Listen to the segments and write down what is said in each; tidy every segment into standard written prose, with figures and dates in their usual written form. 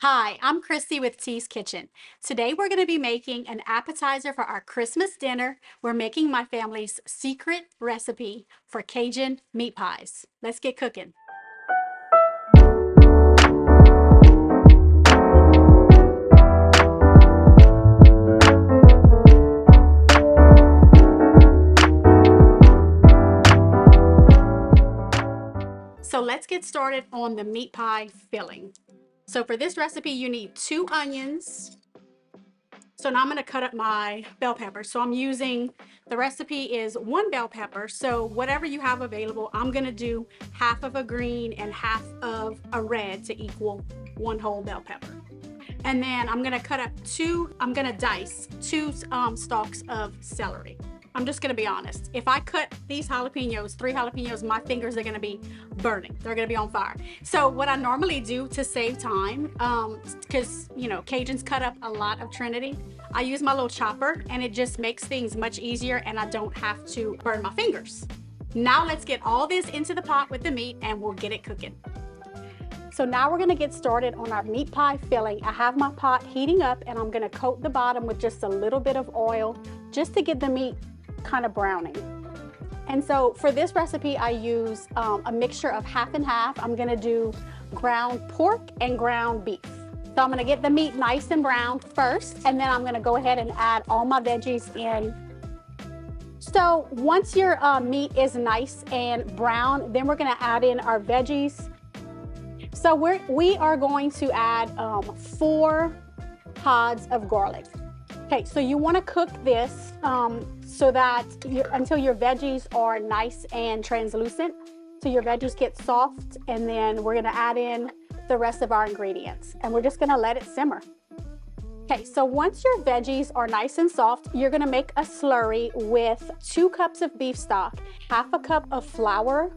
Hi, I'm Christy with T's Kitchen. Today we're going to be making an appetizer for our Christmas dinner. We're making my family's secret recipe for Cajun meat pies. Let's get cooking. So let's get started on the meat pie filling. So for this recipe, you need 2 onions. So now I'm going to cut up my bell pepper. So I'm using, the recipe is 1 bell pepper. So whatever you have available, I'm going to do half of a green and half of a red to equal 1 whole bell pepper. And then I'm going to cut up I'm going to dice 2 stalks of celery. I'm just going to be honest. If I cut these jalapenos, 3 jalapenos, my fingers are going to be burning. They're going to be on fire. So what I normally do to save time, because, you know, Cajuns cut up a lot of Trinity, I use my little chopper and it just makes things much easier and I don't have to burn my fingers. Now let's get all this into the pot with the meat and we'll get it cooking. So now we're gonna get started on our meat pie filling. I have my pot heating up and I'm gonna coat the bottom with just a little bit of oil just to get the meat kind of browning. And so for this recipe, I use a mixture of half and half. I'm gonna do ground pork and ground beef. So I'm gonna get the meat nice and brown first, and then I'm gonna go ahead and add all my veggies in. So once your meat is nice and brown, then we're gonna add in our veggies. So we are going to add 4 pods of garlic. Okay, so you want to cook this so that until your veggies are nice and translucent, so your veggies get soft, and then we're going to add in the rest of our ingredients, and we're just going to let it simmer. Okay, so once your veggies are nice and soft, you're going to make a slurry with 2 cups of beef stock, half a cup of flour,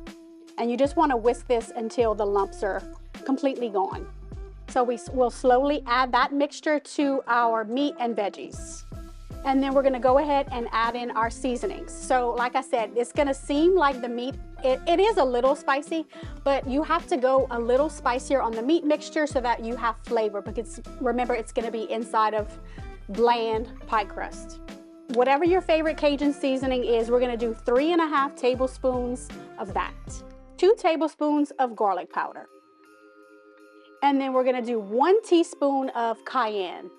and you just want to whisk this until the lumps are completely gone. So we'll slowly add that mixture to our meat and veggies. And then we're gonna go ahead and add in our seasonings. So like I said, it's gonna seem like the meat, it is a little spicy, but you have to go a little spicier on the meat mixture so that you have flavor, because remember, it's gonna be inside of bland pie crust. Whatever your favorite Cajun seasoning is, we're gonna do 3½ tablespoons of that. 2 tablespoons of garlic powder. And then we're gonna do 1 teaspoon of cayenne.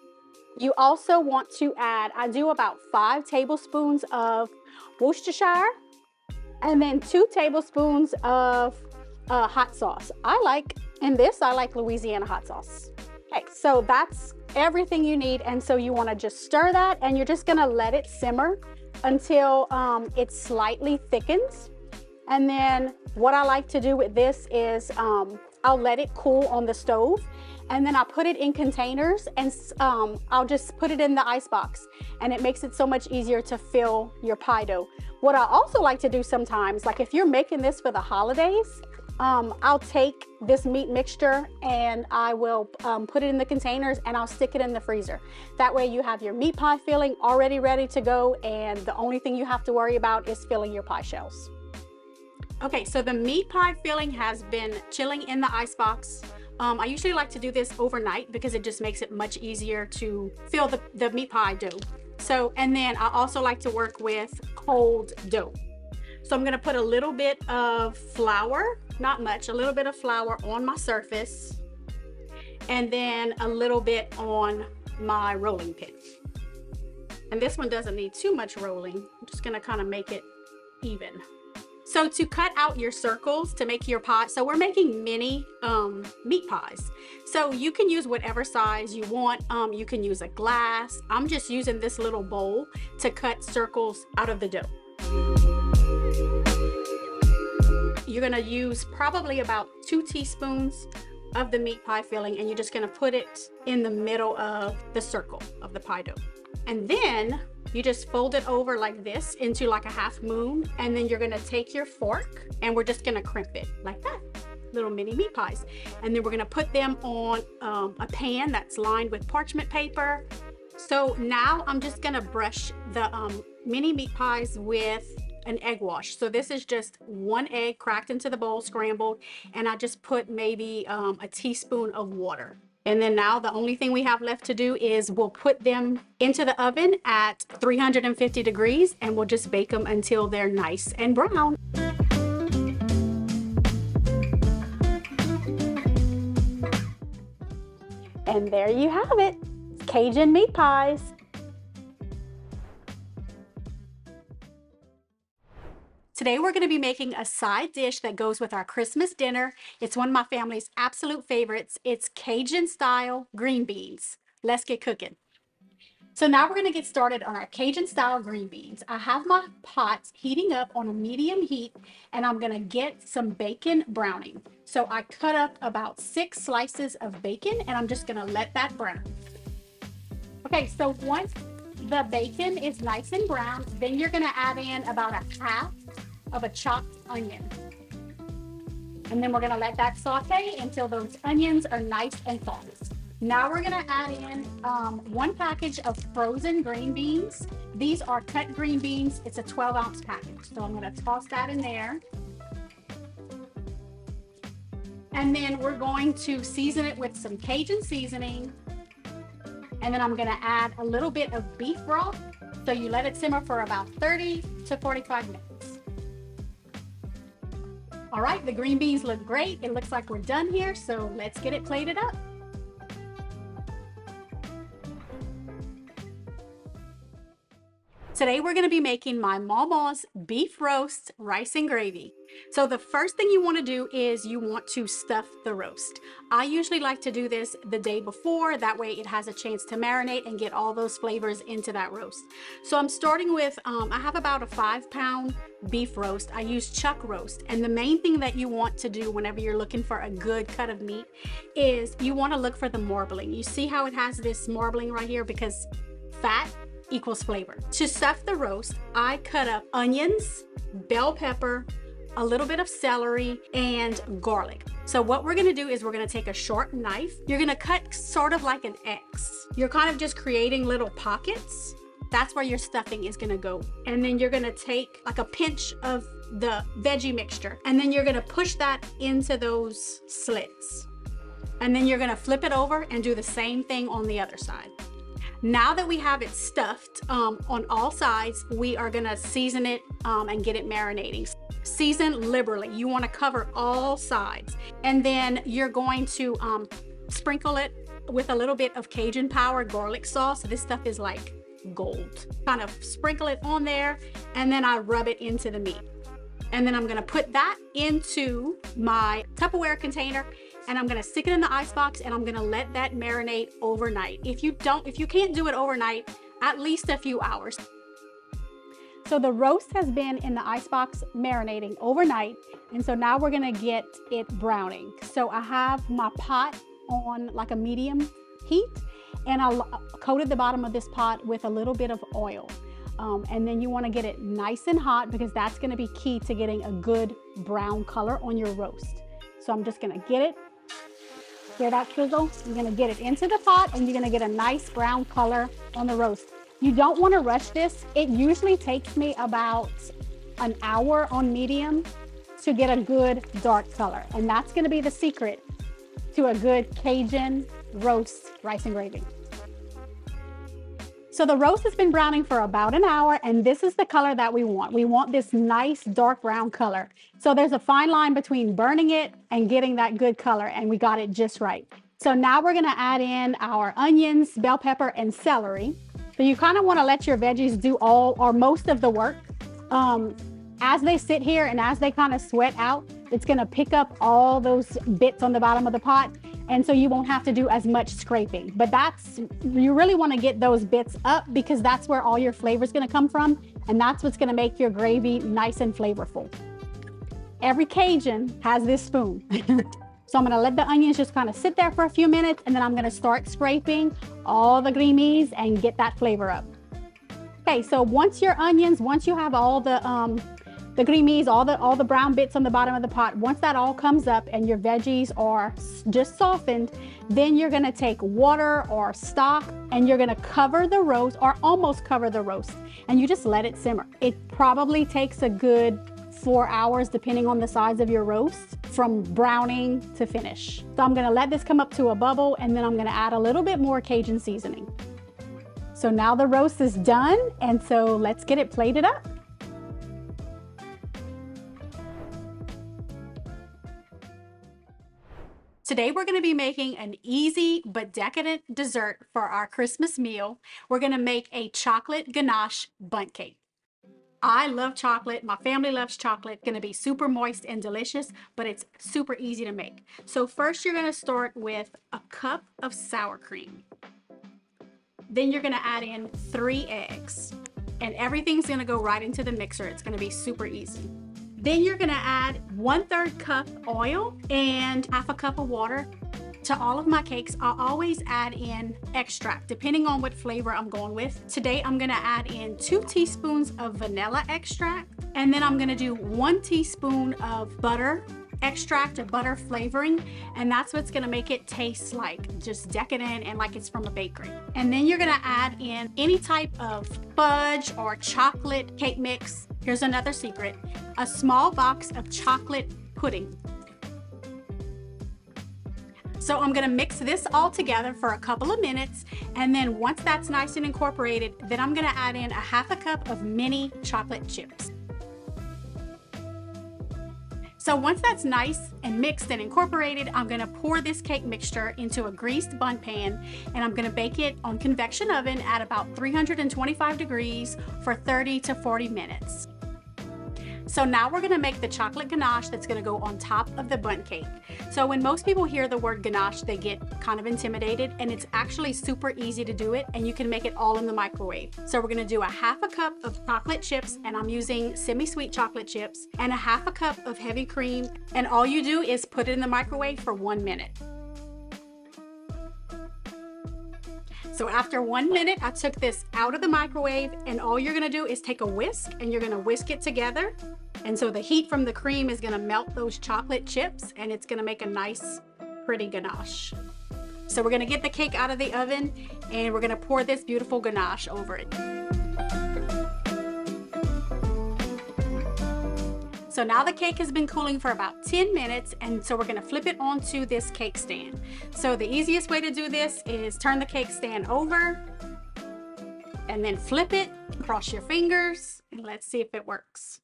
You also want to add, I do about 5 tablespoons of Worcestershire, and then 2 tablespoons of hot sauce. I like Louisiana hot sauce. Okay, so that's everything you need. And so you wanna just stir that, and you're just gonna let it simmer until it slightly thickens. And then what I like to do with this is I'll let it cool on the stove, and then I put it in containers, and I'll just put it in the ice box, and it makes it so much easier to fill your pie dough. What I also like to do sometimes, like if you're making this for the holidays, I'll take this meat mixture and I will put it in the containers and I'll stick it in the freezer. That way you have your meat pie filling already ready to go, and the only thing you have to worry about is filling your pie shells. Okay, so the meat pie filling has been chilling in the ice box. I usually like to do this overnight because it just makes it much easier to fill the meat pie dough. So, and then I also like to work with cold dough. So I'm gonna put a little bit of flour, not much, a little bit of flour on my surface, and then a little bit on my rolling pin. And this one doesn't need too much rolling. I'm just gonna kind of make it even. So to cut out your circles to make your pie, so we're making mini meat pies. So you can use whatever size you want. You can use a glass. I'm just using this little bowl to cut circles out of the dough. You're gonna use probably about 2 teaspoons of the meat pie filling, and you're just gonna put it in the middle of the circle of the pie dough. And then you just fold it over like this into like a half moon, and then you're gonna take your fork and we're just gonna crimp it like that, little mini meat pies. And then we're gonna put them on a pan that's lined with parchment paper. So now I'm just gonna brush the mini meat pies with an egg wash. So this is just 1 egg cracked into the bowl, scrambled, and I just put maybe a teaspoon of water. And then now the only thing we have left to do is we'll put them into the oven at 350 degrees and we'll just bake them until they're nice and brown. And there you have it, Cajun meat pies. Today we're going to be making a side dish that goes with our Christmas dinner. It's one of my family's absolute favorites. It's Cajun style green beans. Let's get cooking. So now we're going to get started on our Cajun style green beans. I have my pot heating up on a medium heat and I'm going to get some bacon browning. So I cut up about 6 slices of bacon and I'm just going to let that brown. Okay, so once the bacon is nice and brown, then you're going to add in about a half of a chopped onion. And then we're going to let that saute until those onions are nice and soft. Now we're going to add in 1 package of frozen green beans. These are cut green beans. It's a 12-ounce package. So I'm going to toss that in there. And then we're going to season it with some Cajun seasoning. And then I'm going to add a little bit of beef broth. So you let it simmer for about 30 to 45 minutes. All right, the green beans look great. It looks like we're done here, so let's get it plated up. Today we're going to be making my mama's beef roast rice and gravy. So the first thing you want to do is you want to stuff the roast. I usually like to do this the day before, that way it has a chance to marinate and get all those flavors into that roast. So I'm starting with, I have about a 5-pound beef roast. I use chuck roast, and the main thing that you want to do whenever you're looking for a good cut of meat is you want to look for the marbling. You see how it has this marbling right here, because fat equals flavor. To stuff the roast, I cut up onions, bell pepper, a little bit of celery, and garlic. So what we're gonna do is we're gonna take a sharp knife. You're gonna cut sort of like an X. You're kind of just creating little pockets. That's where your stuffing is gonna go. And then you're gonna take like a pinch of the veggie mixture, and then you're gonna push that into those slits. And then you're gonna flip it over and do the same thing on the other side. Now that we have it stuffed on all sides, we are gonna season it and get it marinating. Season liberally. You wanna cover all sides. And then you're going to sprinkle it with a little bit of Cajun power garlic sauce. This stuff is like gold. Kind of sprinkle it on there, and then I rub it into the meat. And then I'm gonna put that into my Tupperware container, and I'm gonna stick it in the ice box, and I'm gonna let that marinate overnight. If you can't do it overnight, at least a few hours. So the roast has been in the ice box marinating overnight, and so now we're gonna get it browning. So I have my pot on like a medium heat, and I coated the bottom of this pot with a little bit of oil. And then you want to get it nice and hot, because that's going to be key to getting a good brown color on your roast. So I'm just going to get it, hear that sizzle? You're going to get it into the pot, and you're going to get a nice brown color on the roast. You don't want to rush this. It usually takes me about an hour on medium to get a good dark color. And that's going to be the secret to a good Cajun roast rice and gravy. So the roast has been browning for about an hour, and this is the color that we want. We want this nice dark brown color. So there's a fine line between burning it and getting that good color, and we got it just right. So now we're gonna add in our onions, bell pepper, and celery. So you kind of wanna let your veggies do all or most of the work. As they sit here and as they kind of sweat out, it's gonna pick up all those bits on the bottom of the pot. And so you won't have to do as much scraping. But you really want to get those bits up, because that's where all your flavor is going to come from. And that's what's going to make your gravy nice and flavorful. Every Cajun has this spoon. So I'm going to let the onions just kind of sit there for a few minutes, and then I'm going to start scraping all the green beans and get that flavor up. Okay, so once you have all the green beans, all the brown bits on the bottom of the pot, once that all comes up and your veggies are just softened, then you're gonna take water or stock, and you're gonna cover the roast, or almost cover the roast, and you just let it simmer. It probably takes a good 4 hours, depending on the size of your roast, from browning to finish. So I'm gonna let this come up to a bubble, and then I'm gonna add a little bit more Cajun seasoning. So now the roast is done, and so let's get it plated up. Today we're going to be making an easy but decadent dessert for our Christmas meal. We're going to make a chocolate ganache bundt cake. I love chocolate. My family loves chocolate. It's going to be super moist and delicious, but it's super easy to make. So first you're going to start with a cup of sour cream. Then you're going to add in 3 eggs, and everything's going to go right into the mixer. It's going to be super easy. Then you're gonna add 1/3 cup oil and 1/2 cup of water. To all of my cakes, I always add in extract, depending on what flavor I'm going with. Today, I'm gonna add in 2 teaspoons of vanilla extract, and then I'm gonna do 1 teaspoon of butter extract or butter flavoring, and that's what's gonna make it taste like just decadent and like it's from a bakery. And then you're gonna add in any type of fudge or chocolate cake mix. Here's another secret: a small box of chocolate pudding. So I'm gonna mix this all together for a couple of minutes, and then once that's nice and incorporated, then I'm gonna add in 1/2 cup of mini chocolate chips. So once that's nice and mixed and incorporated, I'm gonna pour this cake mixture into a greased bun pan, and I'm gonna bake it on convection oven at about 325 degrees for 30 to 40 minutes. So now we're gonna make the chocolate ganache that's gonna go on top of the bundt cake. So when most people hear the word ganache, they get kind of intimidated, and it's actually super easy to do it, and you can make it all in the microwave. So we're gonna do 1/2 cup of chocolate chips, and I'm using semi-sweet chocolate chips, and 1/2 cup of heavy cream, and all you do is put it in the microwave for 1 minute. So after 1 minute, I took this out of the microwave, and all you're gonna do is take a whisk, and you're gonna whisk it together. And so the heat from the cream is gonna melt those chocolate chips, and it's gonna make a nice, pretty ganache. So we're gonna get the cake out of the oven, and we're gonna pour this beautiful ganache over it. So now the cake has been cooling for about 10 minutes, and so we're gonna flip it onto this cake stand. So the easiest way to do this is turn the cake stand over, and then flip it, cross your fingers, and let's see if it works.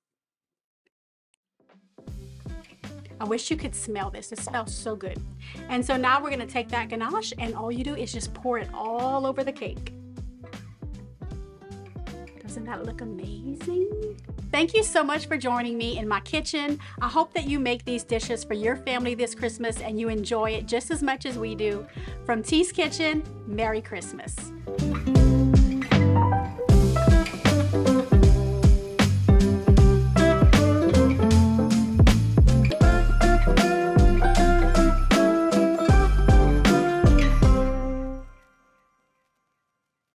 I wish you could smell this. It smells so good. And so now we're gonna take that ganache, and all you do is just pour it all over the cake. Doesn't that look amazing? Thank you so much for joining me in my kitchen. I hope that you make these dishes for your family this Christmas and you enjoy it just as much as we do. From T's Kitchen, Merry Christmas.